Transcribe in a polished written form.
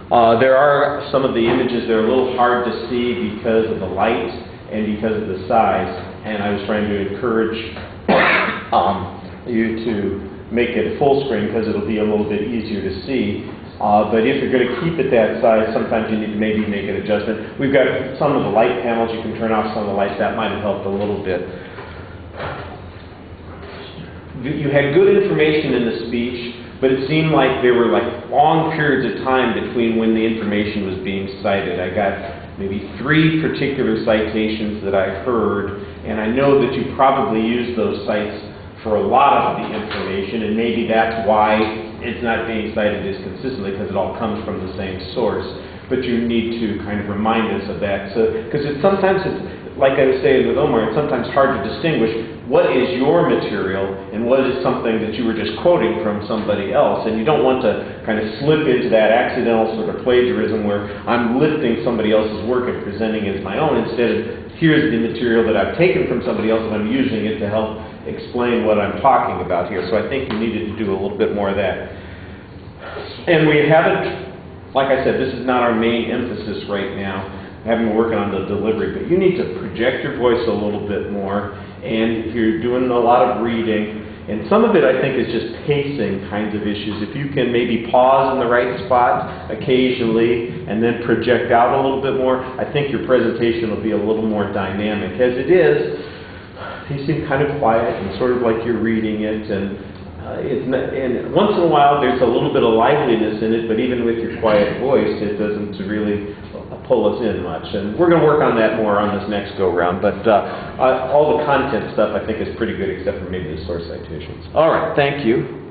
There are some of the images that are a little hard to see because of the light and because of the size, and I was trying to encourage you to make it full screen because it'll be a little bit easier to see. But if you're going to keep it that size, sometimes you need to maybe make an adjustment. We've got some of the light panels you can turn off, some of the lights. That might have helped a little bit. You had good information in the speech, but it seemed like there were like long periods of time between when the information was being cited. I got maybe 3 particular citations that I heard, and I know that you probably used those sites for a lot of the information, and maybe that's why it's not being cited as consistently, because it all comes from the same source. But you need to kind of remind us of that, because sometimes it's, like I was saying with Omar, it's sometimes hard to distinguish what is your material and what is something that you were just quoting from somebody else. And you don't want to kind of slip into that accidental sort of plagiarism where I'm lifting somebody else's work and presenting it as my own. Instead, here's the material that I've taken from somebody else and I'm using it to help explain what I'm talking about here. So I think you needed to do a little bit more of that. And we haven't, like I said, this is not our main emphasis right now. I haven't been working on the delivery, but you need to project your voice a little bit more. And if you're doing a lot of reading, and some of it I think is just pacing kinds of issues. If you can maybe pause in the right spot occasionally and then project out a little bit more, I think your presentation will be a little more dynamic. As it is, you seem kind of quiet and sort of like you're reading it, and and once in a while there's a little bit of liveliness in it, but even with your quiet voice, it doesn't really pull us in much. And we're going to work on that more on this next go-round, but all the content stuff I think is pretty good, except for maybe the source citations. All right, thank you.